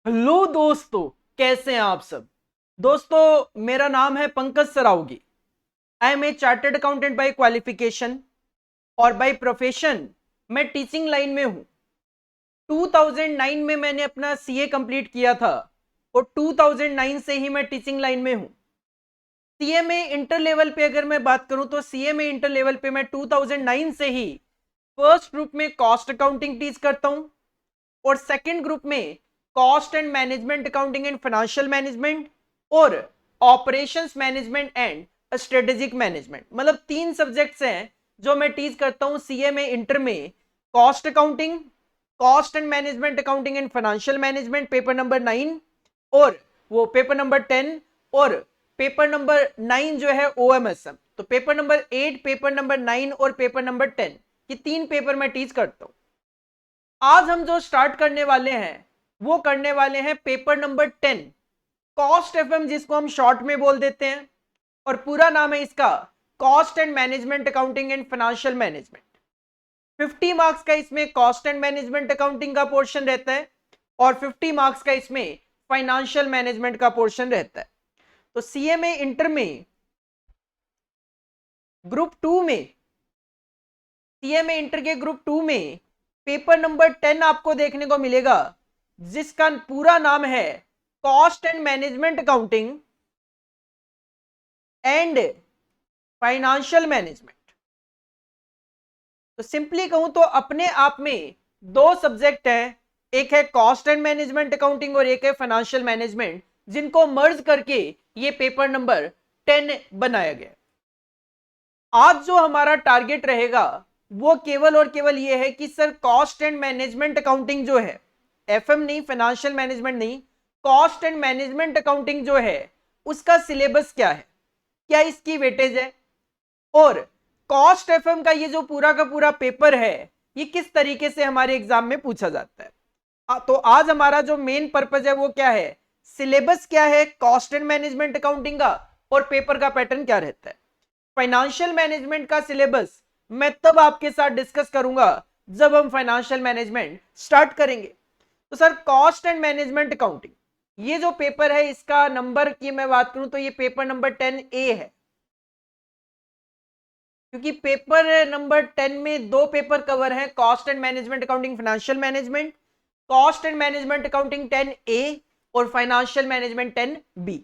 Hello दोस्तों, कैसे हैं आप सब। दोस्तों, मेरा नाम है Pankaj Saraogi. I am a chartered accountant by qualification और बाय प्रोफेशन मैं टीचिंग लाइन में हूं। 2009 में मैंने अपना सीए कंप्लीट किया था और 2009 से ही मैं टीचिंग लाइन में हूं। सीए में इंटर लेवल पे अगर मैं बात करूं तो सीए में इंटर लेवल पे मैं 2009 से ही फर्स्ट ग्रुप में कॉस्ट अकाउंटिंग टीच करता हूं और सेकंड ग्रुप में cost and management accounting and financial management और operations management and strategic management, मतलब 3 सब्जेक्ट्स हैं जो मैं टीच करता हूं सीए में इंटर में। Cost accounting, cost and management accounting and financial management paper number 9 और वो पेपर नंबर 10 और पेपर नंबर 9 जो है ओएमएसएम। तो पेपर नंबर 8, पेपर नंबर 9 और पेपर नंबर 10, ये 3 पेपर मैं टीच करता हूं। आज हम जो स्टार्ट करने वाले हैं वो करने वाले हैं पेपर नंबर 10, कॉस्ट एफएम, जिसको हम शॉर्ट में बोल देते हैं, और पूरा नाम है इसका cost and management accounting and financial management. 50 marks का इसमें कॉस्ट एंड मैनेजमेंट अकाउंटिंग का पोर्शन रहता है और 50 मार्क्स का इसमें फाइनेंशियल मैनेजमेंट का पोर्शन रहता है। तो सीए में इंटर में ग्रुप 2 में, सीए में इंटर के ग्रुप 2 में पेपर नंबर 10 आपको देखने को मिलेगा, जिसका पूरा नाम है cost and management accounting and financial management. तो सिंपली कहूं तो अपने आप में 2 सब्जेक्ट हैं, एक है कॉस्ट एंड मैनेजमेंट अकाउंटिंग और एक है फाइनेंशियल मैनेजमेंट, जिनको मर्ज करके ये पेपर नंबर 10 बनाया गया। आज जो हमारा टारगेट रहेगा वो केवल और केवल ये है कि sir cost and management accounting जो है, एफएम नहीं, फाइनेंशियल मैनेजमेंट नहीं, कॉस्ट एंड मैनेजमेंट अकाउंटिंग जो है उसका सिलेबस क्या है, क्या इसकी वेटेज है, और कॉस्ट एफएम का ये जो पूरा का पूरा पेपर है ये किस तरीके से हमारे एग्जाम में पूछा जाता है। तो आज हमारा जो मेन पर्पज है वो क्या है, सिलेबस क्या है कॉस्ट एंड मैनेजमेंट अकाउंटिंग का और पेपर का पैटर्न क्या रहता है। फाइनेंशियल मैनेजमेंट का सिलेबस मैं तब आपके साथ डिस्कस करूंगा जब हम फाइनेंशियल मैनेजमेंट स्टार्ट करेंगे। तो sir cost and management accounting ये जो पेपर है इसका नंबर की मैं बात करूं तो ये पेपर नंबर 10A है, क्योंकि पेपर नंबर 10 में 2 पेपर कवर हैं, cost and management accounting financial management. Cost and management accounting 10A और फाइनेंशियल मैनेजमेंट 10B।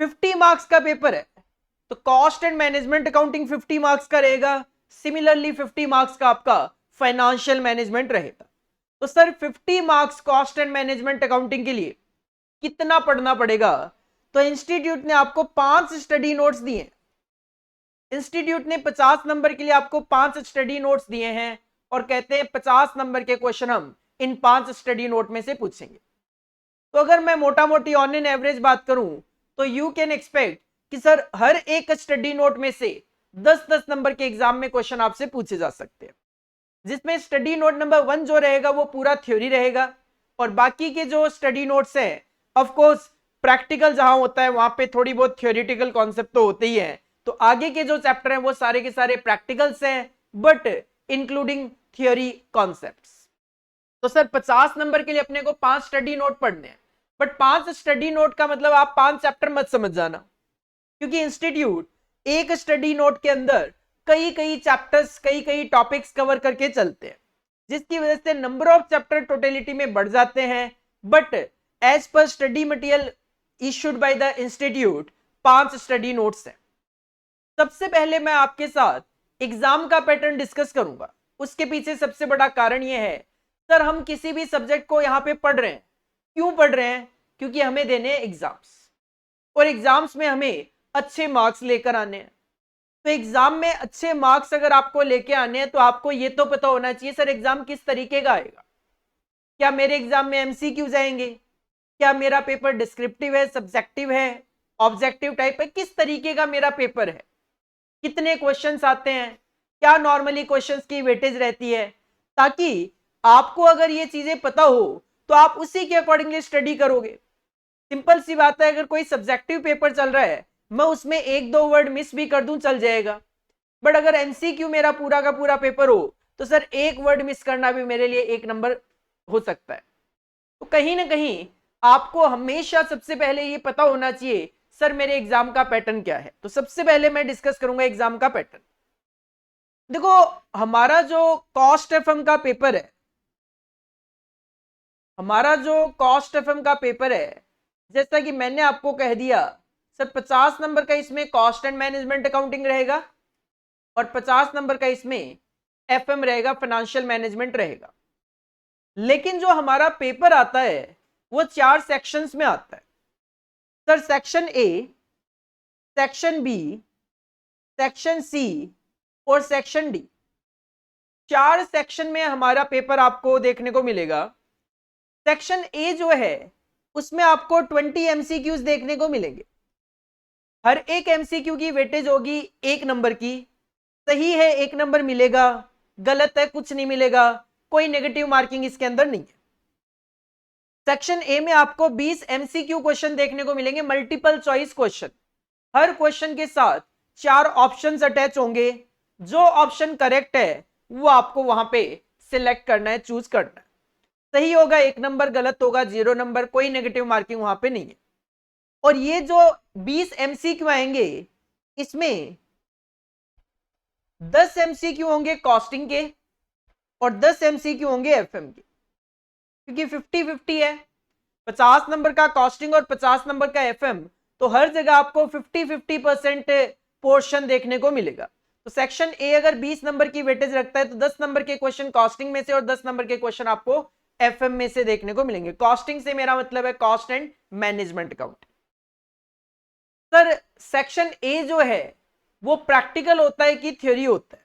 50 मार्क्स का पेपर है, तो cost and management accounting 50 marks का रहेगा, सिमिलरली 50 मार्क्स का आपका फाइनेंशियल मैनेजमेंट रहेगा। तो sir 50 marks cost and management accounting के लिए कितना पढ़ना पड़ेगा, तो इंस्टीट्यूट ने आपको 5 स्टडी नोट्स दिए। इंस्टीट्यूट ने 50 नंबर के लिए आपको 5 स्टडी नोट्स दिए हैं और कहते हैं 50 नंबर के क्वेश्चन हम इन 5 स्टडी नोट में से पूछेंगे। तो अगर मैं मोटा मोटी ऑन एन एवरेज बात करूं तो यू कैन एक्सपेक्ट कि सर हर एक स्टडी नोट में से 10-10 नंबर के एग्जाम में क्वेश्चन आपसे पूछे जा सकते हैं, जिसमें स्टडी नोट नंबर 1 जो रहेगा वो पूरा थ्योरी रहेगा और बाकी के जो स्टडी नोट्स हैं ऑफ कोर्स प्रैक्टिकल जहां होता है वहां पे थोड़ी बहुत थ्योरेटिकल कॉन्सेप्ट तो होते ही है। तो आगे के जो चैप्टर हैं वो सारे के सारे प्रैक्टिकल्स हैं बट इंक्लूडिंग थ्योरी कॉन्सेप्ट्स। तो सर 50 नंबर के लिए अपने को 5 स्टडी नोट पढ़ने हैं, बट 5 स्टडी नोट का मतलब आप 5 चैप्टर मत समझ जाना, क्योंकि इंस्टीट्यूट एक स्टडी नोट के अंदर कई कई चैप्टर्स, कई कई टॉपिक्स कवर करके चलते हैं, जिसकी वजह से नंबर ऑफ चैप्टर टोटलिटी में बढ़ जाते हैं। But as per study material issued by the institute 5 study notes हैं। सबसे पहले मैं आपके साथ एग्जाम का पैटर्न डिस्कस करूंगा। उसके पीछे सबसे बड़ा कारण यह है, सर हम किसी भी सब्जेक्ट को यहां पे पढ़ रहे हैं, क्यों पढ़ रहे हैं, क्योंकि हमें देने हैं एग्जाम्स और एग्जाम्स में हमें अच्छे मार्क्स लेकर आने हैं। तो एग्जाम में अच्छे मार्क्स अगर आपको लेके आने हैं तो आपको ये तो पता होना चाहिए सर एग्जाम किस तरीके का आएगा। क्या मेरे एग्जाम में एमसीक्यूज आएंगे, क्या मेरा पेपर डिस्क्रिप्टिव है, सब्जेक्टिव है, ऑब्जेक्टिव टाइप है, किस तरीके का मेरा पेपर है, कितने क्वेश्चंस आते हैं, क्या नॉर्मली क्वेश्चंस की वेटेज रहती है, ताकि आपको अगर ये चीजें पता हो तो आप उसी के अकॉर्डिंगली स्टडी करोगे। सिंपल सी बात है, अगर कोई सब्जेक्टिव पेपर चल रहा है मैं उसमें 1-2 वर्ड मिस भी कर दूं चल जाएगा, बट अगर एमसीक्यू मेरा पूरा का पूरा पेपर हो तो सर 1 वर्ड मिस करना भी मेरे लिए 1 नंबर हो सकता है। तो कहीं ना कहीं आपको हमेशा सबसे पहले ये पता होना चाहिए सर मेरे एग्जाम का पैटर्न क्या है। तो सबसे पहले मैं डिस्कस करूंगा एग्जाम का पैटर्न। देखो हमारा जो कॉस्ट एफएम का पेपर है, हमारा जो कॉस्ट एफएम का पेपर है, जैसा कि मैंने आपको कह दिया सर 50 नंबर का इसमें कॉस्ट एंड मैनेजमेंट अकाउंटिंग रहेगा और 50 नंबर का इसमें एफएम रहेगा, फाइनेंशियल मैनेजमेंट रहेगा। लेकिन जो हमारा पेपर आता है वो 4 सेक्शंस में आता है sir. Section A, section B, section C और सेक्शन डी। 4 सेक्शन में हमारा पेपर आपको देखने को मिलेगा। सेक्शन ए जो है उसमें आपको 20 एमसीक्यूज देखने को मिलेंगे। हर एक एमसीक्यू की वेटेज होगी 1 नंबर की। सही है 1 नंबर मिलेगा, गलत है कुछ नहीं मिलेगा, कोई नेगेटिव मार्किंग इसके अंदर नहीं है। सेक्शन ए में आपको 20 एमसीक्यू क्वेश्चन देखने को मिलेंगे, मल्टीपल चॉइस क्वेश्चन। हर क्वेश्चन के साथ 4 ऑप्शंस अटैच होंगे। जो ऑप्शन करेक्ट है वो आपको वहां पे सिलेक्ट करना है, चूज करना है। सही होगा 1 नंबर, गलत होगा 0 नंबर, कोई नेगेटिव मार्किंग वहां पे नहीं है। और ये जो 20 एमसीक्यू आएंगे इसमें 10 एमसीक्यू होंगे कॉस्टिंग के और 10 एमसीक्यू होंगे एफएम के, क्योंकि 50-50 है। 50 नंबर का कॉस्टिंग और 50 नंबर का एफएम, तो हर जगह आपको 50-50% पोर्शन देखने को मिलेगा। तो सेक्शन ए अगर 20 नंबर की वेटेज रखता है तो 10 नंबर के क्वेश्चन कॉस्टिंग में से और 10 नंबर के क्वेश्चन आपको एफएम में से देखने को मिलेंगे। कॉस्टिंग से मेरा मतलब है cost and management account. Sir section ए जो है वो प्रैक्टिकल होता है कि थ्योरी होता है?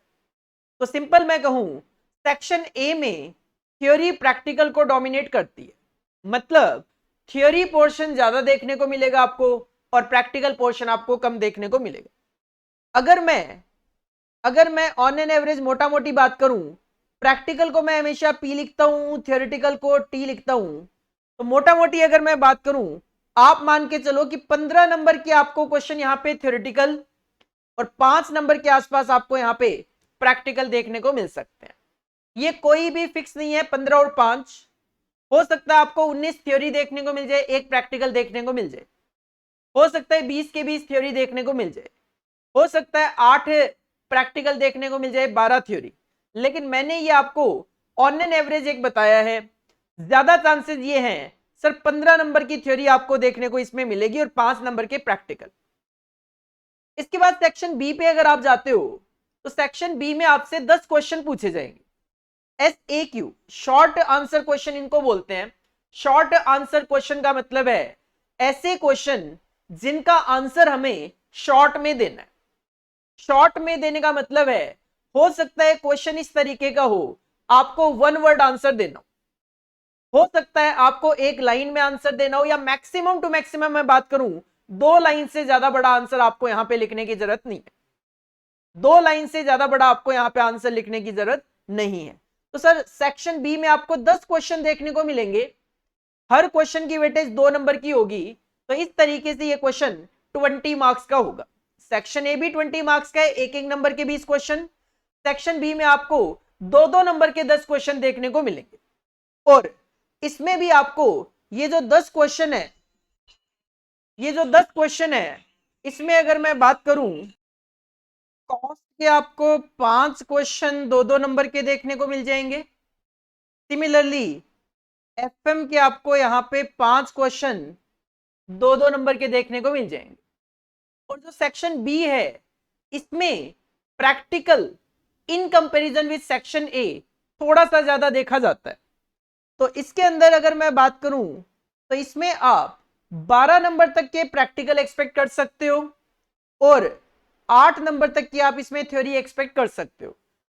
तो सिंपल मैं कहूं सेक्शन ए में थ्योरी प्रैक्टिकल को डोमिनेट करती है। मतलब थ्योरी पोर्शन ज्यादा देखने को मिलेगा आपको और प्रैक्टिकल पोर्शन आपको कम देखने को मिलेगा। अगर मैं ऑन एन एवरेज मोटा मोटी बात करूं, प्रैक्टिकल को मैं हमेशा पी लिखता हूं, थ्योरेटिकल को टी लिखता हूं। तो मोटा मोटी अगर मैं बात करूं, आप मान के चलो कि 15 नंबर के आपको क्वेश्चन यहां पे थ्योरेटिकल और 5 नंबर के आसपास आपको यहां पे प्रैक्टिकल देखने को मिल सकते हैं। ये कोई भी फिक्स नहीं है 15 और 5। हो सकता है आपको 19 थ्योरी देखने को मिल जाए, 1 प्रैक्टिकल देखने को मिल जाए। हो सकता है 20 के 20 थ्योरी देखने को मिल जाए। हो सकता है 8 प्रैक्टिकल देखने को मिल जाए, 12 थ्योरी। लेकिन मैंने ये आपको ऑन एन एवरेज एक बताया है। ज्यादा चांसेस ये हैं सर 15 नंबर की थ्योरी आपको देखने को इसमें मिलेगी और 5 नंबर के प्रैक्टिकल। इसके बाद सेक्शन बी पे अगर आप जाते हो तो सेक्शन बी में आपसे 10 क्वेश्चन पूछे जाएंगे। SAQ, शॉर्ट आंसर क्वेश्चन इनको बोलते हैं। शॉर्ट आंसर क्वेश्चन का मतलब है ऐसे क्वेश्चन जिनका आंसर हमें शॉर्ट में देना है। शॉर्ट में देने का मतलब है हो सकता है क्वेश्चन इस तरीके का हो, आपको 1 वर्ड आंसर देना हो सकता है आपको 1 लाइन में आंसर देना हो, या मैक्सिमम टू मैक्सिमम मैं बात करूं 2 लाइन से ज्यादा बड़ा आंसर आपको यहां पे लिखने की जरूरत नहीं है। 2 लाइन से ज्यादा बड़ा आपको यहां पे आंसर लिखने की जरूरत नहीं है। तो सर सेक्शन बी में आपको 10 क्वेश्चन देखने को मिलेंगे। हर क्वेश्चन की वेटेज 2 नंबर की होगी। तो इस तरीके से ये क्वेश्चन 20 मार्क्स का होगा। सेक्शन ए भी 20 मार्क्स का है, 1-1 नंबर के 20 क्वेश्चन। सेक्शन बी में आपको 2-2 नंबर के 10 क्वेश्चन देखने को मिलेंगे। और इसमें भी आपको ये जो 10 क्वेश्चन है, इसमें अगर मैं बात करूं, कॉस्ट के आपको 5 क्वेश्चन 2-2 नंबर के देखने को मिल जाएंगे। सिमिलरली एफएम के आपको यहां पे 5 क्वेश्चन 2-2 नंबर के देखने को मिल जाएंगे। और जो सेक्शन बी है इसमें practical in comparison with section A थोड़ा सा ज्यादा देखा जाता है। तो इसके अंदर अगर मैं बात करूं तो इसमें आप 12 नंबर तक के प्रैक्टिकल एक्सपेक्ट कर सकते हो और 8 नंबर तक की आप इसमें थ्योरी एक्सपेक्ट कर सकते हो।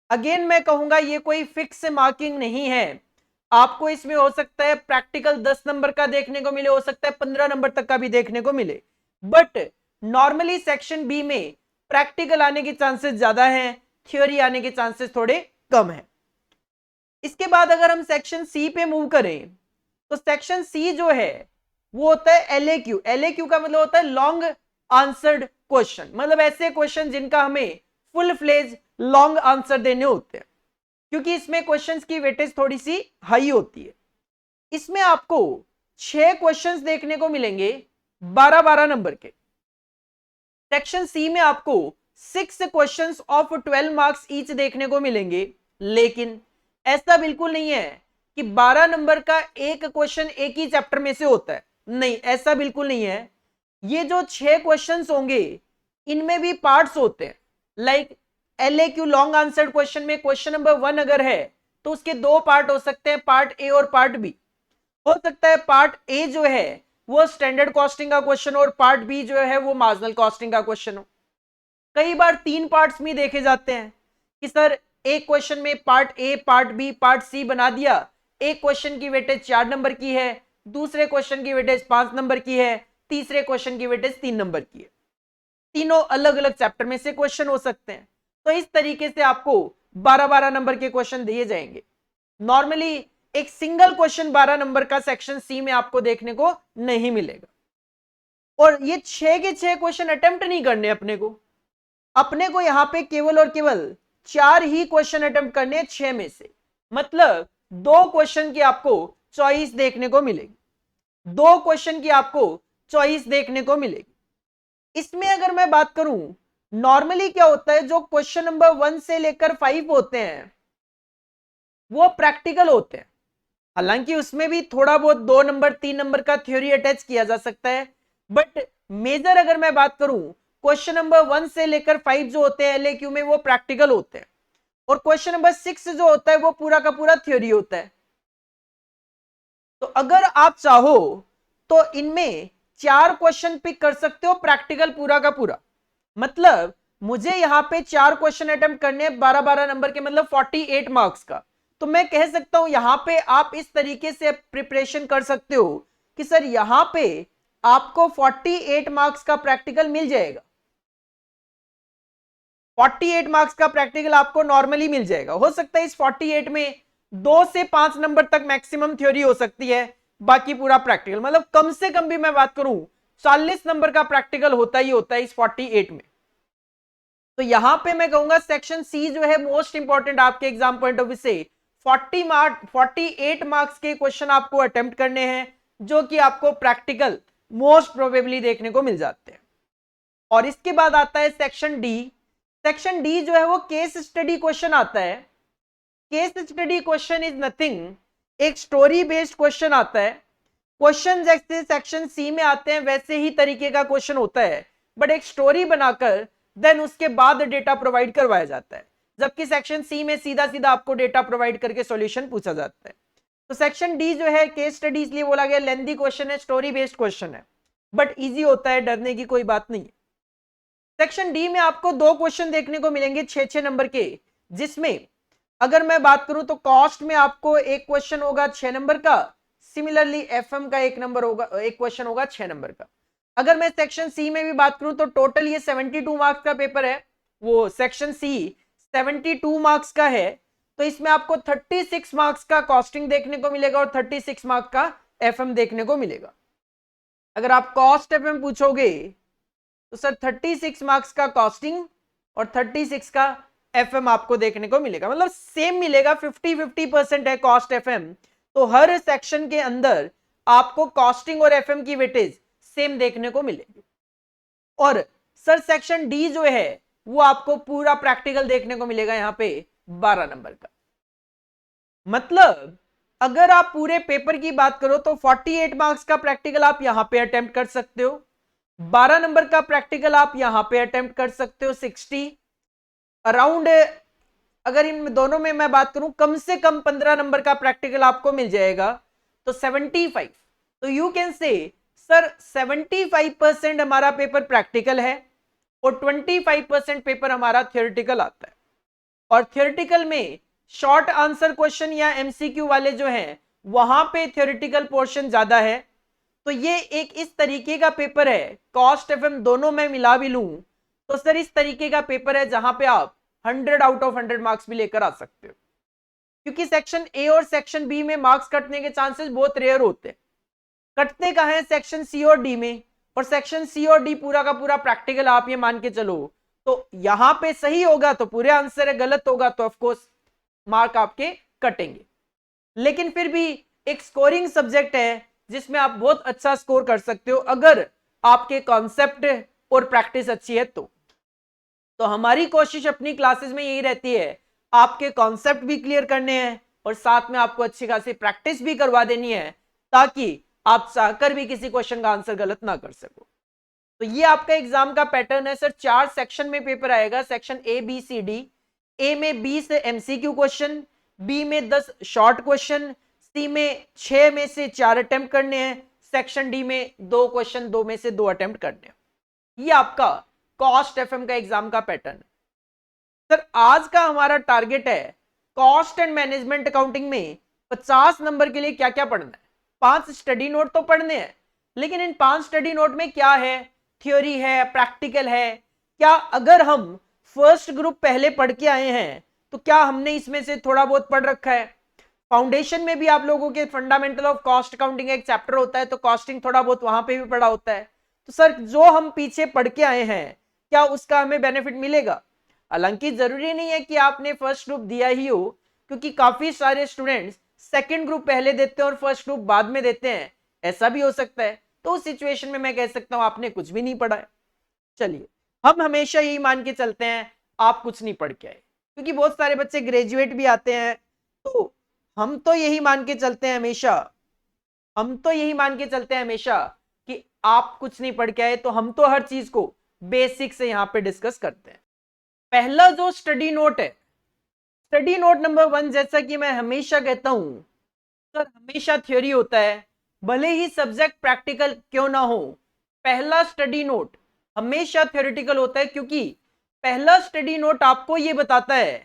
अगेन मैं कहूंगा ये कोई फिक्स मार्किंग नहीं है। आपको इसमें हो सकता है प्रैक्टिकल 10 नंबर का देखने को मिले, हो सकता है 15 नंबर तक का भी देखने को मिले। बट नॉर्मली सेक्शन बी में प्रैक्टिकल आने के चांसेस ज्यादा हैं, थ्योरी आने के चांसेस थोड़े कम हैं। इसके बाद अगर हम सेक्शन सी पे मूव करें तो सेक्शन सी जो है वो होता है LAQ। LAQ का मतलब होता है लॉन्ग आंसर्ड क्वेश्चन, मतलब ऐसे क्वेश्चन जिनका हमें फुल फ्लेज लॉन्ग आंसर देने होते हैं, क्योंकि इसमें क्वेश्चंस की वेटेज थोड़ी सी हाई होती है। इसमें आपको 6 क्वेश्चंस देखने को मिलेंगे 12-12 नंबर के। सेक्शन सी में आपको 6 क्वेश्चंस ऑफ 12 मार्क्स ईच देखने को मिलेंगे, लेकिन ऐसा बिल्कुल नहीं है कि 12 नंबर का एक क्वेश्चन एक ही चैप्टर में से होता है, नहीं, ऐसा बिल्कुल नहीं है। ये जो 6 क्वेश्चंस होंगे इनमें भी पार्ट्स होते हैं। Like LAQ long answered question में क्वेश्चन नंबर 1 अगर है तो उसके 2 पार्ट हो सकते हैं, पार्ट ए और पार्ट बी। हो सकता है पार्ट ए जो है वो स्टैंडर्ड कॉस्टिंग का क्वेश्चन और पार्ट बी जो है वो मार्जिनल कॉस्टिंग का क्वेश्चन हो। कई बार 3 पार्ट्स में देखे जाते हैं कि सर एक क्वेश्चन में part A, part B, part C बना दिया। एक क्वेश्चन की वेटेज 4 नंबर की है, दूसरे क्वेश्चन की वेटेज 5 नंबर की है, तीसरे क्वेश्चन की वेटेज 3 नंबर की है। तीनों अलग अलग चैप्टर में से क्वेश्चन हो सकते हैं। तो इस तरीके से आपको 12-12 नंबर के क्वेश्चन दिए जाएंगे। नॉर्मली एक सिंगल क्वेश्चन 12 नंबर का सेक्शन सी में आपको देखने को नहीं मिलेगा। और ये 6 के 6 क्वेश्चन अटेम्प्ट नहीं करने अपने को यहां पे केवल और केवल 4 ही क्वेश्चन अटेम्प्ट करने 6 में से। मतलब 2 क्वेश्चन की आपको चॉइस देखने को मिलेगी, 2 क्वेश्चन की आपको चॉइस देखने को मिलेगी। इसमें अगर मैं बात करूं, नॉर्मली क्या होता है, जो क्वेश्चन नंबर 1 से लेकर 5 होते हैं वो प्रैक्टिकल होते हैं। हालांकि उसमें भी थोड़ा बहुत 2 नंबर 3 नंबर का थ्योरी अटैच किया जा सकता है, बट मेजर अगर मैं बात करूं, क्वेश्चन नंबर 1 से लेकर 5 जो होते हैं LAQ में वो प्रैक्टिकल होते हैं, और क्वेश्चन नंबर 6 जो होता है वो पूरा का पूरा थ्योरी होता है। तो अगर आप चाहो तो इनमें 4 क्वेश्चन पिक कर सकते हो प्रैक्टिकल पूरा का पूरा। मतलब मुझे यहां पे 4 क्वेश्चन अटेम्प्ट करने 12-12 नंबर के, मतलब 48 मार्क्स का। तो मैं कह सकता हूं यहां पे आप इस तरीके से प्रिपरेशन कर सकते हो कि सर यहां पे आपको 48 मार्क्स का प्रैक्टिकल मिल जाएगा। 48 मार्क्स का प्रैक्टिकल आपको नॉर्मली मिल जाएगा। हो सकता है इस 48 में 2 से 5 नंबर तक मैक्सिमम थ्योरी हो सकती है, बाकी पूरा प्रैक्टिकल। मतलब कम से कम भी मैं बात करूं 40 नंबर का प्रैक्टिकल होता ही होता है इस 48 में। तो यहां पे मैं कहूंगा सेक्शन सी जो है मोस्ट इंपॉर्टेंट आपके एग्जाम पॉइंट ऑफ व्यू से 48 मार्क्स के क्वेश्चन आपको अटेम्प्ट करने हैं, जो कि आपको प्रैक्टिकल मोस्ट प्रोबेबली देखने को मिल जाते हैं। और इसके बाद आता है सेक्शन डी। सेक्शन डी जो है वो केस स्टडी क्वेश्चन आता है। Case study question is nothing, एक स्टोरी बेस्ड क्वेश्चन आता है। क्वेश्चन जैसे सेक्शन सी में आते हैं वैसे ही तरीके का क्वेश्चन होता है, बट एक स्टोरी बनाकर देन उसके बाद डेटा प्रोवाइड करवाया जाता है, जबकि सेक्शन सी में सीधा सीधा आपको डेटा प्रोवाइड करके सॉल्यूशन पूछा जाता है। तो सेक्शन डी जो है केस स्टडी इसलिए बोला गया, लेंथी क्वेश्चन है, स्टोरी बेस्ड क्वेश्चन है, बट इजी होता है, डरने की कोई बात नहीं है। सेक्शन डी में आपको 2 क्वेश्चन देखने को मिलेंगे 6-6 नंबर के, जिसमें अगर मैं बात करूं तो कॉस्ट में आपको एक क्वेश्चन होगा 6 नंबर का, सिमिलरली एफएम का एक क्वेश्चन होगा 6 नंबर का। अगर मैं सेक्शन सी में भी बात करूं तो टोटल ये 72 मार्क्स का पेपर है, वो सेक्शन सी 72 मार्क्स का है। तो इसमें आपको 36 मार्क्स का कॉस्टिंग देखने को मिलेगा और 36 मार्क्स का एफएम देखने को मिलेगा। अगर आप कॉस्ट एफएम पूछोगे तो सर 36 मार्क्स का कॉस्टिंग और 36 का एफएम आपको देखने को मिलेगा, मतलब सेम मिलेगा, 50-50% है कॉस्ट एफएम। तो हर सेक्शन के अंदर आपको कॉस्टिंग और एफएम की वेटेज सेम देखने को मिलेगी। और सर सेक्शन डी जो है वो आपको पूरा प्रैक्टिकल देखने को मिलेगा यहां पे 12 नंबर का। मतलब अगर आप पूरे पेपर की बात करो तो 48 मार्क्स का प्रैक्टिकल आप यहां पे अटेम्प्ट कर सकते हो, 12 नंबर का प्रैक्टिकल आप यहां पे अटेम्प्ट कर सकते हो 60 अराउंड। अगर इन दोनों में मैं बात करूं कम से कम 15 नंबर का प्रैक्टिकल आपको मिल जाएगा, तो 75। तो यू कैन से सर 75% हमारा पेपर प्रैक्टिकल है और 25% पेपर हमारा थियोरेटिकल आता है। और थियोरेटिकल में शॉर्ट आंसर क्वेश्चन या एमसीक्यू वाले जो हैं वहां पे थियोरेटिकल पोर्शन ज्यादा है। तो ये एक इस तरीके का पेपर है, कॉस्ट एफएम दोनों में मिला भी लूं तो सर इस तरीके का पेपर है जहां पे आप 100 आउट ऑफ 100 मार्क्स भी लेकर आ सकते हो, क्योंकि सेक्शन ए और सेक्शन बी में मार्क्स कटने के चांसेस बहुत रेयर होते हैं। कटते कहां है सेक्शन सी और डी में, और सेक्शन सी और डी पूरा का पूरा प्रैक्टिकल आप ये मान के चलो तो यहां पे सही होगा तो पूरे आंसर है, गलत होगा तो ऑफ कोर्स मार्क आपके कटेंगे। लेकिन फिर भी एक स्कोरिंग सब्जेक्ट है जिसमें आप बहुत अच्छा स्कोर कर सकते हो अगर आपके कॉन्सेप्ट और प्रैक्टिस अच्छी है तो हमारी कोशिश अपनी क्लासेस में यही रहती है, आपके कॉन्सेप्ट भी क्लियर करने हैं और साथ में आपको अच्छी खासी प्रैक्टिस भी करवा देनी है ताकि आप चाहकर भी किसी क्वेश्चन का आंसर गलत ना कर सको। तो ये आपका एग्जाम का पैटर्न है सर। 4 सेक्शन में पेपर आएगा, section A B C D. A में 20 एमसीक्यू क्वेश्चन, बी में 10 शॉर्ट क्वेश्चन, सी में 6 में से 4 अटेम्प्ट करने हैं, सेक्शन डी में 2 क्वेश्चन 2 में से 2 अटेम्प्ट करने हैं। ये आपका कॉस्ट एफएम का एग्जाम का पैटर्न है। सर आज का हमारा टारगेट है कॉस्ट एंड मैनेजमेंट अकाउंटिंग में 50 नंबर के लिए क्या क्या पढ़ना है। 5 स्टडी नोट तो पढ़ने हैं, लेकिन इन 5 स्टडी नोट में क्या है, थ्योरी है, प्रैक्टिकल है। क्या अगर हम फर्स्ट ग्रुप पहले पढ़ के आए हैं तो क्या हमने इसमें से थोड़ा बहुत पढ़ रखा है। फाउंडेशन में भी आप लोगों के फंडामेंटल ऑफ कॉस्ट अकाउंटिंग एक चैप्टर होता है, तो कॉस्टिंग थोड़ा बहुत वहां पे भी पढ़ा होता है। तो सर जो हम पीछे पढ़ के आए हैं क्या उसका हमें बेनिफिट मिलेगा। हालांकि जरूरी नहीं है कि आपने फर्स्ट ग्रुप दिया ही हो, क्योंकि काफी सारे स्टूडेंट्स सेकंड ग्रुप पहले देते हैं और फर्स्ट ग्रुप बाद में देते हैं, ऐसा भी हो सकता है। तो उस सिचुएशन में मैं कह सकता हूं आपने कुछ भी नहीं पढ़ा है। चलिए हम हमेशा यही मान के चलते हैं आप कुछ नहीं पढ़ के आए, क्योंकि बहुत सारे बच्चे ग्रेजुएट भी आते हैं। तो हम तो यही मान के चलते हैं हमेशा कि आप कुछ नहीं पढ़ के आए। तो हम तो हर चीज को बेसिक से यहां पे डिस्कस करते हैं। पहला जो स्टडी नोट है, स्टडी नोट नंबर 1, जैसा कि मैं हमेशा कहता हूं सर हमेशा थ्योरी होता है, भले ही सब्जेक्ट प्रैक्टिकल क्यों ना हो, पहला स्टडी नोट हमेशा थ्योरेटिकल होता है। क्योंकि पहला स्टडी नोट आपको यह बताता है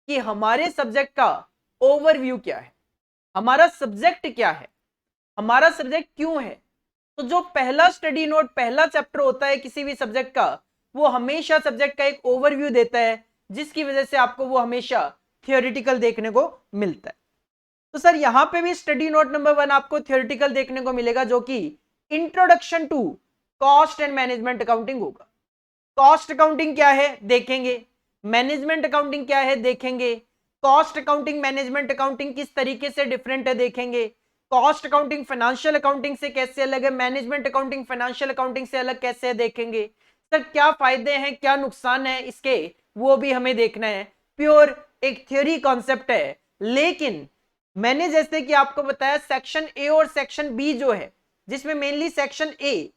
कि हमारे सब्जेक्ट का ओवरव्यू क्या है, हमारा सब्जेक्ट क्या है, हमारा सब्जेक्ट क्यों है। तो जो पहला स्टडी नोट, पहला चैप्टर होता है किसी भी सब्जेक्ट का, वो हमेशा सब्जेक्ट का एक ओवरव्यू देता है, जिसकी वजह से आपको वो हमेशा थियोरेटिकल देखने को मिलता है। तो सर यहां पे भी स्टडी नोट नंबर 1 आपको थियोरेटिकल देखने को मिलेगा, जो कि introduction to cost and management accounting होगा। कॉस्ट अकाउंटिंग क्या है देखेंगे, मैनेजमेंट अकाउंटिंग क्या है देखेंगे, कॉस्ट अकाउंटिंग मैनेजमेंट अकाउंटिंग किस तरीके से डिफरेंट है देखेंगे, कॉस्ट अकाउंटिंग फाइनेंशियल अकाउंटिंग से कैसे अलग है, मैनेजमेंट अकाउंटिंग फाइनेंशियल अकाउंटिंग से अलग कैसे है देखेंगे। सर क्या फायदे हैं क्या नुकसान है इसके, वो भी हमें देखना है। प्योर एक थ्योरी कॉन्सेप्ट है, लेकिन मैंने जैसे कि आपको बताया सेक्शन ए और सेक्शन बी जो है, जिसमें मेनली सेक्शन ए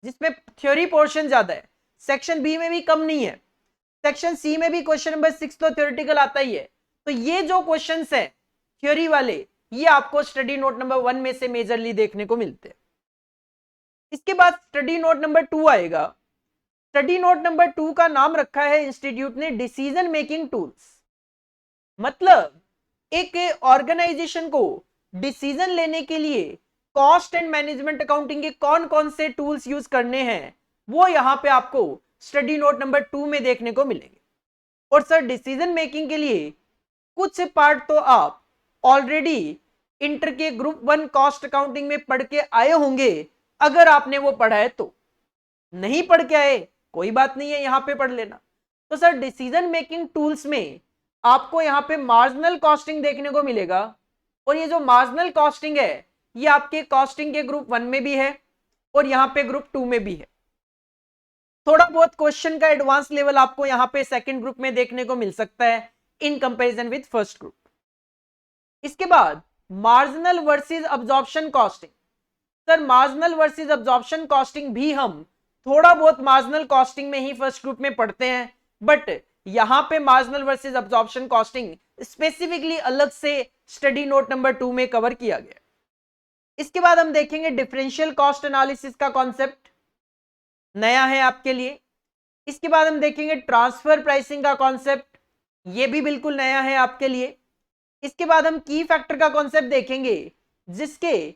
जिसमें थ्योरी पोर्शन ज्यादा है, सेक्शन बी में भी कम नहीं है, सेक्शन सी में भी क्वेश्चन नंबर 6 तो थ्योरेटिकल आता ही है। तो ये जो क्वेश्चंस है थ्योरी वाले, ये आपको स्टडी नोट नंबर 1 में से मेजरली देखने को मिलते हैं। इसके बाद स्टडी नोट नंबर 2 आएगा। स्टडी नोट नंबर 2 का नाम रखा है इंस्टीट्यूट ने डिसीजन मेकिंग टूल्स। मतलब एक ऑर्गेनाइजेशन को डिसीजन लेने के लिए कॉस्ट एंड मैनेजमेंट अकाउंटिंग के कौन कौन से टूल्स यूज करने हैं, वो यहां पे आपको स्टडी नोट नंबर 2 में देखने को मिलेंगे। और सर डिसीजन मेकिंग के लिए कुछ पार्ट तो आप ऑलरेडी इंटर के ग्रुप 1 कॉस्ट अकाउंटिंग में पढ़ के आए होंगे, अगर आपने वो पढ़ा है। तो नहीं पढ़ के आए कोई बात नहीं है, यहां पे पढ़ लेना। तो सर डिसीजन मेकिंग टूल्स में आपको यहां पे मार्जिनल कॉस्टिंग देखने को मिलेगा। और ये जो मार्जिनल कॉस्टिंग है, ये आपके कॉस्टिंग के ग्रुप 1 में भी है और यहां पे ग्रुप 2 में भी है। थोड़ा बहुत क्वेश्चन का एडवांस लेवल आपको यहां पे सेकंड ग्रुप में देखने को मिल सकता है in comparison with first group. इसके बाद marginal versus absorption costing. Sir marginal versus absorption costing भी हम थोड़ा बहुत मार्जिनल कॉस्टिंग में ही फर्स्ट ग्रुप में पढ़ते हैं, बट यहां पे marginal versus absorption costing specifically अलग से स्टडी नोट नंबर 2 में कवर किया गया। इसके बाद हम देखेंगे डिफरेंशियल कॉस्ट एनालिसिस का कॉन्सेप्ट नया है आपके लिए। इसके बाद हम देखेंगे ट्रांसफर प्राइसिंग का कॉन्सेप्ट, ये भी बिल्कुल नया है आपके लिए। इसके बाद हम की फैक्टर का कॉन्सेप्ट देखेंगे, जिसके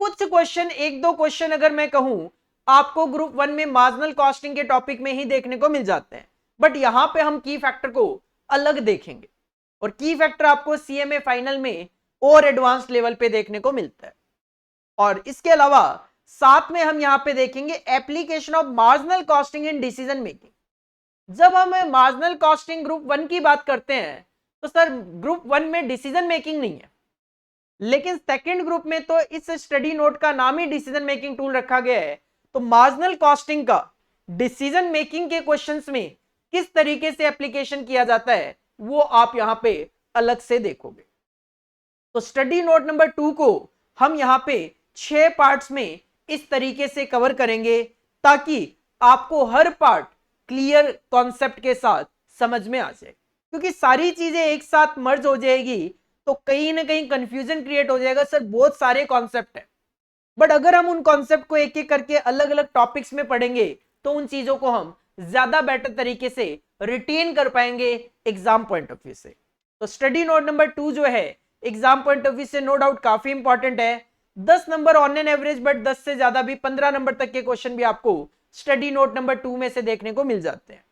कुछ क्वेश्चन, 1-2 क्वेश्चन अगर मैं कहूं आपको ग्रुप 1 में मार्जिनल कॉस्टिंग के टॉपिक में ही देखने को मिल जाते हैं, बट यहां पे हम की फैक्टर को अलग देखेंगे और की फैक्टर आपको सीएमए फाइनल में और एडवांस लेवल पे देखने को मिलता है। और इसके अलावा साथ में हम यहां पे देखेंगे application of marginal costing in decision making. जब हम मार्जिनल कॉस्टिंग ग्रुप 1 की बात करते हैं तो सर ग्रुप 1 में डिसीजन मेकिंग नहीं है, लेकिन सेकंड ग्रुप में तो इस स्टडी नोट का नाम ही डिसीजन मेकिंग टूल रखा गया है, तो मार्जिनल कॉस्टिंग का डिसीजन मेकिंग के क्वेश्चंस में किस तरीके से एप्लीकेशन किया जाता है वो आप यहां पे अलग से देखोगे। तो स्टडी नोट नंबर 2 को हम यहां पे 6 पार्ट्स में इस तरीके से कवर करेंगे ताकि आपको हर पार्ट क्लियर कॉन्सेप्ट के साथ समझ में आ जाए, क्योंकि सारी चीजें एक साथ मर्ज हो जाएगी तो कहीं ना कहीं कंफ्यूजन क्रिएट हो जाएगा। सर बहुत सारे कॉन्सेप्ट है, बट अगर हम उन कॉन्सेप्ट को एक एक करके अलग अलग टॉपिक्स में पढ़ेंगे तो उन चीजों को हम ज्यादा बेटर तरीके से रिटेन कर पाएंगे एग्जाम पॉइंट ऑफ व्यू से। तो स्टडी नोट नंबर 2 जो है एग्जाम पॉइंट ऑफ व्यू से नो डाउट काफी इंपॉर्टेंट है। 10 number on an average, but 10 से ज्यादा भी 15 नंबर तक के क्वेश्चन भी आपको स्टडी नोट नंबर 2 में से देखने को मिल जाते हैं।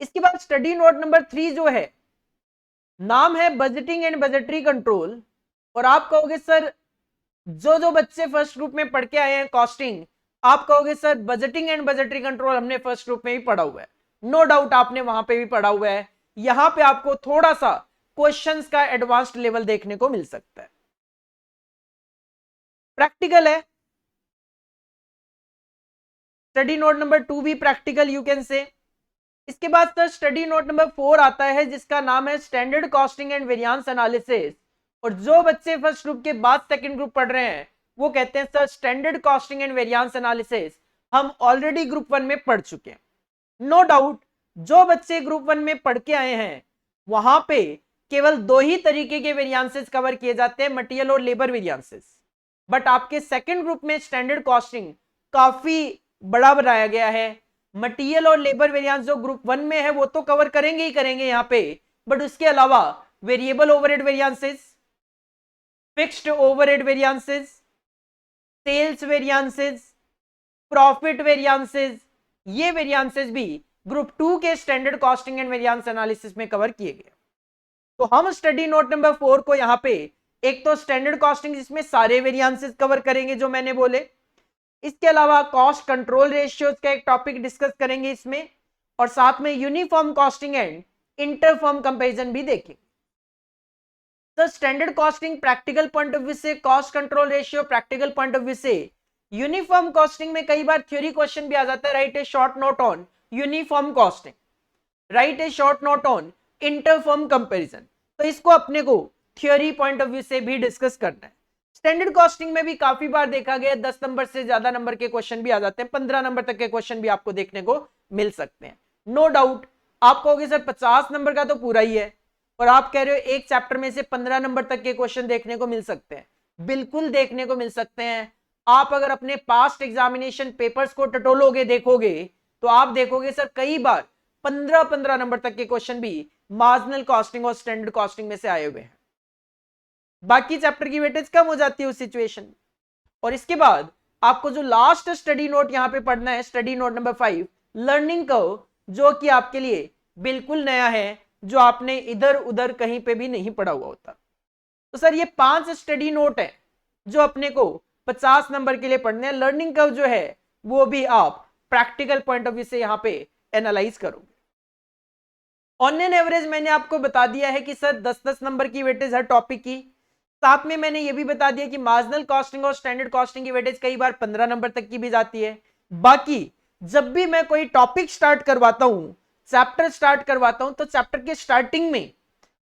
इसके बाद स्टडी नोट नंबर 3 जो है नाम है बजटिंग एंड बजटरी कंट्रोल। और आप कहोगे सर जो बच्चे फर्स्ट ग्रुप में पढ़ के आए हैं कॉस्टिंग, आप कहोगे sir budgeting and budgetary control हमने फर्स्ट ग्रुप में भी पढ़ा हुआ है। नो डाउट आपने वहां पे भी पढ़ा हुआ है। यहां पे आपको थोड़ा सा क्वेश्चंस का एडवांस्ड लेवल देखने को मिल सकता है, प्रैक्टिकल है। स्टडी नोट नंबर 2 भी प्रैक्टिकल यू कैन से। इसके बाद सर स्टडी नोट नंबर 4 आता है जिसका नाम है standard costing and variance analysis. और जो बच्चे फर्स्ट ग्रुप के बाद सेकंड ग्रुप पढ़ रहे हैं वो कहते हैं sir standard costing and variance analysis हम ऑलरेडी ग्रुप 1 में पढ़ चुके हैं। नो डाउट जो बच्चे ग्रुप 1 में पढ़ के आए हैं वहां पे केवल 2 ही तरीके के वेरिएंसेस कवर किए जाते हैं, मटेरियल और लेबर वेरिएंसेस। बट आपके सेकंड ग्रुप में स्टैंडर्ड कॉस्टिंग काफी बड़ा बनाया गया है। मटेरियल और लेबर वेरिएंस जो ग्रुप 1 में है वो तो कवर करेंगे ही करेंगे यहाँ पे, बट उसके अलावा variable overhead variances, fixed overhead variances, sales variances, profit variances, ये वेरिएंसेस भी ग्रुप 2 के standard costing and variance analysis में कवर किए गए। तो हम स्टडी नोट नंबर 4 को यहाँ पे एक तो स्टैंडर्ड कॉस्टिंग जिसमें सारे वेरिएंसेस कवर करेंगे जो मैंने बोले, इसके अलावा कॉस्ट कंट्रोल रेशियोज का एक टॉपिक डिस्कस करेंगे इसमें, और साथ में uniform costing and interfirm comparison भी देखेंगे। तो standard costing practical point of view से, cost control ratio practical point of view से, यूनिफॉर्म कॉस्टिंग में कई बार थ्योरी क्वेश्चन भी आ जाता है, write a short note on uniform costing, write a short note on interfirm comparison. तो इसको अपने को थ्योरी पॉइंट ऑफ व्यू से भी डिस्कस करना है। स्टैंडर्ड कॉस्टिंग में भी काफी बार देखा गया 10 नंबर से ज्यादा नंबर के क्वेश्चन भी आ जाते हैं, 15 नंबर तक के क्वेश्चन भी आपको देखने को मिल सकते हैं। नो डाउट आप कहोगे सर 50 नंबर का तो पूरा ही है, और आप कह रहे हो एक चैप्टर में से 15 नंबर तक के क्वेश्चन देखने को मिल सकते हैं। बिल्कुल देखने को मिल सकते हैं। आप अगर अपने पास्ट एग्जामिनेशन पेपर्स को टटोलोगे देखोगे तो आप देखोगे सर कई बार 15-15 नंबर तक के क्वेश्चन भी मार्जिनल कॉस्टिंग और स्टैंडर्ड कॉस्टिंग में से आए हुए हैं। बाकी चैप्टर की वेटेज कम हो जाती है उस सिचुएशन में। और इसके बाद आपको जो लास्ट स्टडी नोट यहां पे पढ़ना है, study note number 5 learning curve, जो कि आपके लिए बिल्कुल नया है, जो आपने इधर उधर कहीं पे भी नहीं पढ़ा हुआ होता। तो सर ये 5 स्टडी नोट है जो अपने को 50 नंबर के लिए पढ़ने हैं। लर्निंग कर्व जो है वो भी आप प्रैक्टिकल पॉइंट ऑफ व्यू से यहां पे एनालाइज करोगे। ऑन एन एवरेज मैंने आपको बता दिया है कि सर 10-10 नंबर की वेटेज हर टॉपिक की। साथ में मैंने ये भी बता दिया कि मार्जिनल कॉस्टिंग और स्टैंडर्ड कॉस्टिंग की वेटेज कई बार 15 नंबर तक की भी जाती है। बाकी जब भी मैं कोई टॉपिक स्टार्ट करवाता हूं, चैप्टर स्टार्ट करवाता हूं, तो चैप्टर के स्टार्टिंग में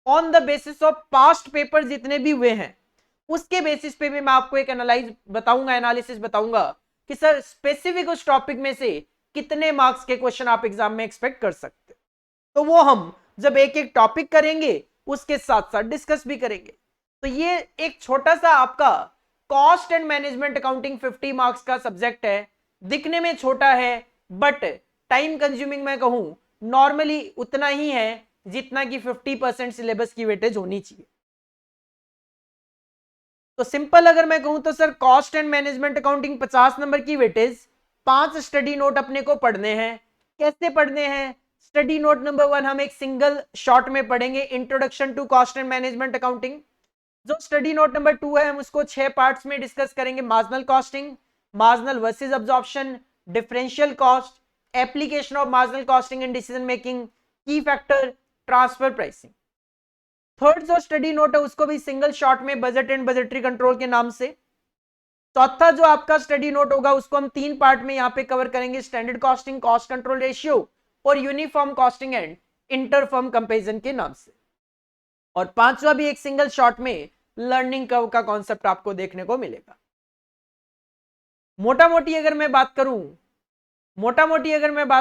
on the basis of past paper जितने भी हुए हैं उसके बेसिस पे भी मैं आपको एक एनालिसिस बताऊंगा कि सर स्पेसिफिक उस टॉपिक में से कितने मार्क्स के क्वेश्चन आप एग्जाम में एक्सपेक्ट कर सकते हैं। तो वो हम जब एक एक टॉपिक करेंगे उसके साथ साथ डिस्कस भी करेंगे। तो ये एक छोटा सा आपका cost and management accounting 50 marks का सब्जेक्ट है। दिखने में छोटा है बट टाइम कंज्यूमिंग मैं कहूं नॉर्मली उतना ही है जितना कि 50% सिलेबस की वेटेज होनी चाहिए। तो सिंपल अगर मैं कहूं तो sir cost and management accounting 50 number की वेटेज, 5 स्टडी नोट अपने को पढ़ने हैं। कैसे पढ़ने हैं? स्टडी नोट नंबर 1 हम एक सिंगल शॉर्ट में पढ़ेंगे, introduction to cost and management accounting. जो स्टडी नोट नंबर 2 है हम उसको 6 पार्ट्स में डिस्कस करेंगे। Marginal costing, marginal versus absorption, differential cost, application of marginal costing in decision making, key factor, transfer pricing. Third जो study note है उसको भी सिंगल शॉट में बजट एंड बजटरी कंट्रोल के नाम से। चौथा जो आपका स्टडी नोट होगा उसको हम 3 पार्ट में यहां पे कवर करेंगे, standard costing, cost control ratio और uniform costing and interfirm comparison के नाम से। और पांचवा भी एक सिंगल शॉट में लर्निंग कर्व का कॉन्सेप्ट आपको देखने को मिलेगा। मोटा मोटी अगर मैं बात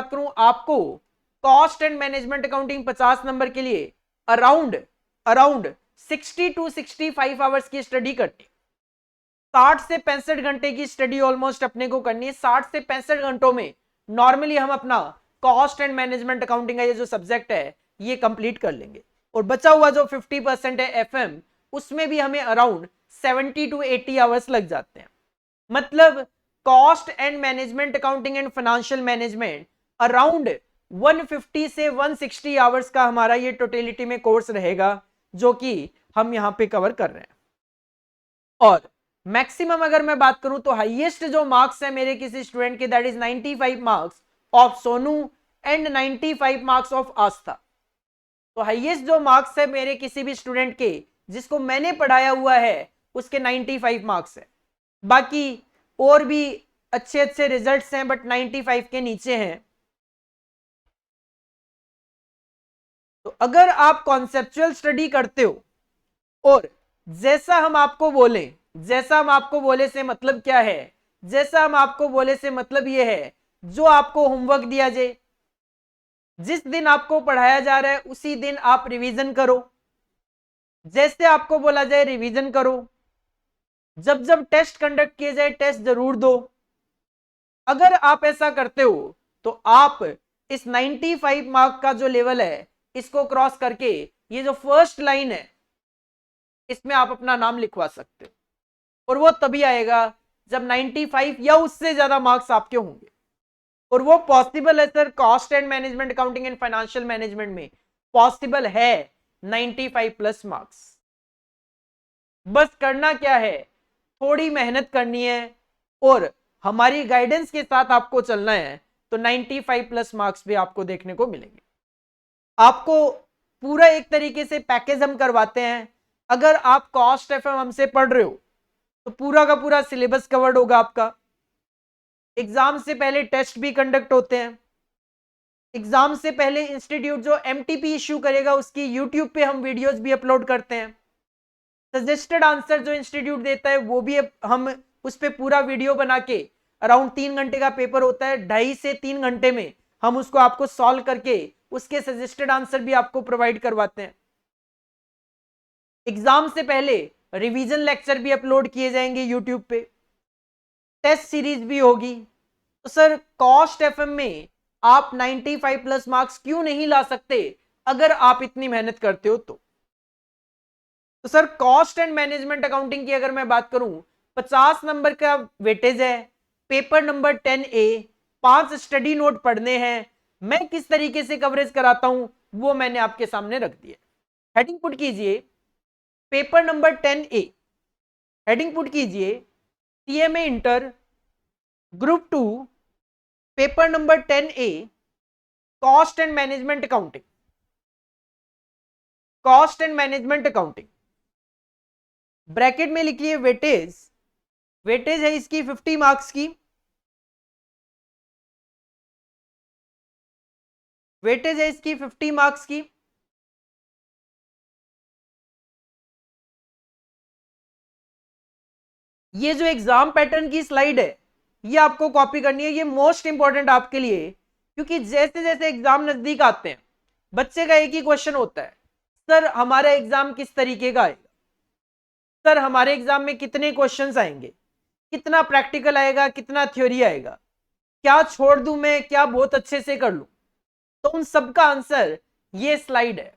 करूं आपको cost and management accounting 50 number के लिए अराउंड 60 to 65 आवर्स की स्टडी करनी, 60 से 65 घंटे की स्टडी ऑलमोस्ट अपने को करनी है। 60 से 65 घंटों में नॉर्मली हम अपना कॉस्ट एंड मैनेजमेंट अकाउंटिंग का ये जो सब्जेक्ट है ये कंप्लीट कर लेंगे। और बचा हुआ जो 50% है एफएम, उसमें भी हमें अराउंड 70 to 80 आवर्स लग जाते हैं। मतलब cost and management accounting and financial management around 150 से 160 आवर्स का हमारा ये टोटलिटी में कोर्स रहेगा जो कि हम यहां पे कवर कर रहे हैं। और मैक्सिमम अगर मैं बात करूं तो हाईएस्ट जो मार्क्स है मेरे किसी स्टूडेंट के, that is 95 marks of Sonu and 95 marks of Aastha. तो हाईएस्ट जो मार्क्स है मेरे किसी भी स्टूडेंट के जिसको मैंने पढ़ाया हुआ है उसके 95 मार्क्स है। बाकी और भी अच्छे अच्छे रिजल्ट्स हैं बट 95 के नीचे हैं। तो अगर आप कॉन्सेप्चुअल स्टडी करते हो और जैसा हम आपको बोले से मतलब क्या है, जैसा हम आपको बोले से मतलब ये है जो आपको होमवर्क दिया जाए, जिस दिन आपको पढ़ाया जा रहा है उसी दिन आप रिवीजन करो, जैसे आपको बोला जाए रिवीजन करो, जब जब टेस्ट कंडक्ट किए जाए टेस्ट जरूर दो। अगर आप ऐसा करते हो तो आप इस 95 मार्क का जो लेवल है इसको क्रॉस करके ये जो फर्स्ट लाइन है इसमें आप अपना नाम लिखवा सकते हो। और वो तभी आएगा जब 95 या उससे ज्यादा मार्क्स आपके होंगे। और वो पॉसिबल है sir, cost and management accounting and financial management में पॉसिबल है 95 प्लस मार्क्स। बस करना क्या है, थोड़ी मेहनत करनी है और हमारी गाइडेंस के साथ आपको चलना है तो 95 प्लस मार्क्स भी आपको देखने को मिलेंगे। आपको पूरा एक तरीके से पैकेज हम करवाते हैं। अगर आप कॉस्ट एफएम हमसे पढ़ रहे हो तो पूरा का पूरा सिलेबस कवर्ड होगा आपका। एग्जाम से पहले टेस्ट भी कंडक्ट होते हैं। एग्जाम से पहले इंस्टीट्यूट जो एमटीपी इश्यू करेगा उसकी यूट्यूब पे हम वीडियोस भी अपलोड करते हैं। सजेस्टेड आंसर जो इंस्टीट्यूट देता है वो भी हम उस पर पूरा वीडियो बना के, अराउंड 3 घंटे का पेपर होता है, 2.5 से 3 घंटे में हम उसको आपको सॉल्व करके उसके सजेस्टेड आंसर भी आपको प्रोवाइड करवाते हैं। एग्जाम से पहले रिवीजन लेक्चर भी अपलोड किए जाएंगे यूट्यूब पे, टेस्ट सीरीज भी होगी। तो सर कॉस्ट एफएम में आप 95 प्लस मार्क्स क्यों नहीं ला सकते अगर आप इतनी मेहनत करते हो तो sir cost and management accounting की अगर मैं बात करूं 50 नंबर का वेटेज है, paper number 10A, 5 study note पढ़ने हैं। मैं किस तरीके से कवरेज कराता हूं वो मैंने आपके सामने रख दिया। हेडिंग पुट कीजिए paper number 10A, heading put कीजिए CMA inter group 2 paper number 10A cost and management accounting, cost and management accounting. Bracket में लिखिए वेटेज, वेटेज है इसकी 50 मार्क्स की, वेटेज है इसकी 50 मार्क्स की। ये जो एग्जाम पैटर्न की स्लाइड है ये आपको कॉपी करनी है, ये मोस्ट इंपॉर्टेंट आपके लिए, क्योंकि जैसे जैसे एग्जाम नजदीक आते हैं बच्चे का एक ही क्वेश्चन होता है, सर हमारा एग्जाम किस तरीके का आएगा, सर हमारे एग्जाम में कितने क्वेश्चंस आएंगे, कितना प्रैक्टिकल आएगा, कितना थ्योरी आएगा, क्या छोड़ दूं मैं, क्या बहुत अच्छे से कर लूं। तो उन सबका आंसर ये स्लाइड है,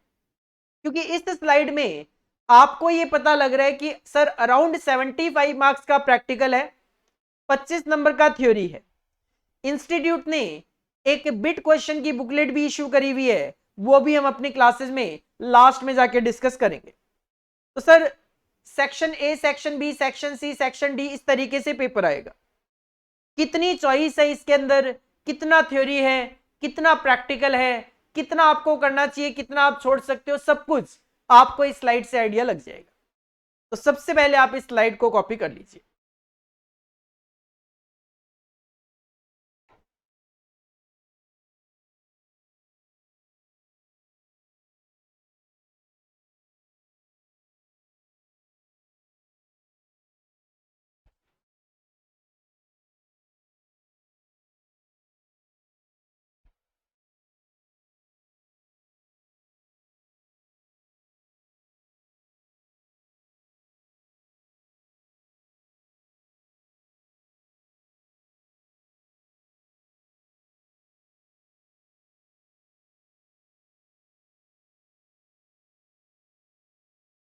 क्योंकि इस स्लाइड में आपको ये पता लग रहा है कि सर अराउंड 75 मार्क्स का प्रैक्टिकल है, 25 नंबर का थ्योरी है। इंस्टीट्यूट ने एक बिट क्वेश्चन की बुकलेट भी इश्यू करी हुई है, वो भी हम अपनी क्लासेस में लास्ट में जाके डिस्कस करेंगे। तो sir section A, section B, section C, section D, इस तरीके से पेपर आएगा। कितनी चॉइस है इसके अंदर, कितना थ्योरी है, कितना प्रैक्टिकल है, कितना आपको करना चाहिए, कितना आप छोड़ सकते हो, सब कुछ आपको इस स्लाइड से आइडिया लग जाएगा। तो सबसे पहले आप इस स्लाइड को कॉपी कर लीजिए।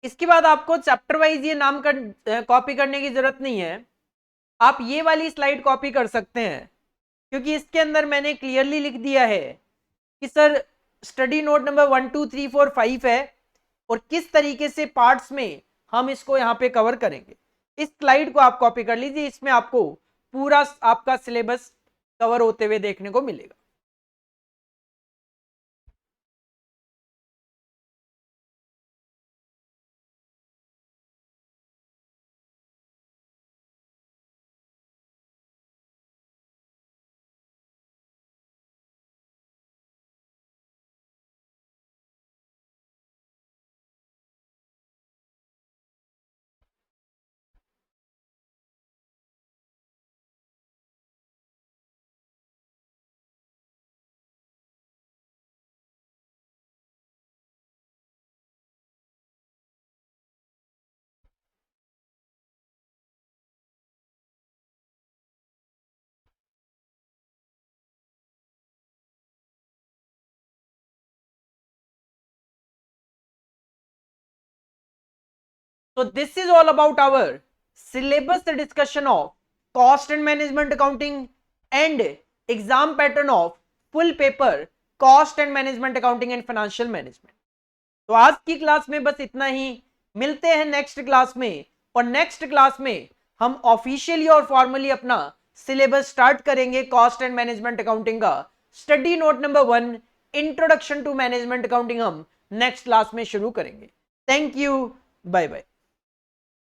इसके बाद आपको चैप्टर वाइज ये नाम कॉपी करने की जरूरत नहीं है। आप ये वाली स्लाइड कॉपी कर सकते हैं, क्योंकि इसके अंदर मैंने क्लियरली लिख दिया है कि सर स्टडी नोट नंबर 1 2 3 4 5 है और किस तरीके से पार्ट्स में हम इसको यहाँ पे कवर करेंगे। इस स्लाइड को आप कॉपी कर लीजिए, इसमें आपको पूरा आपका सिलेबस कवर होते हुए देखने को मिलेगा। So this is all about our syllabus discussion of cost and management accounting and exam pattern of full paper cost and management accounting and financial management. तो आज की क्लास में बस इतना ही। मिलते हैं नेक्स्ट क्लास में, और नेक्स्ट क्लास में हम ऑफिशियली और फॉर्मली अपना सिलेबस स्टार्ट करेंगे कॉस्ट एंड मैनेजमेंट अकाउंटिंग का। Study note number 1 introduction to management accounting हम नेक्स्ट क्लास में शुरू करेंगे। Thank you, bye bye.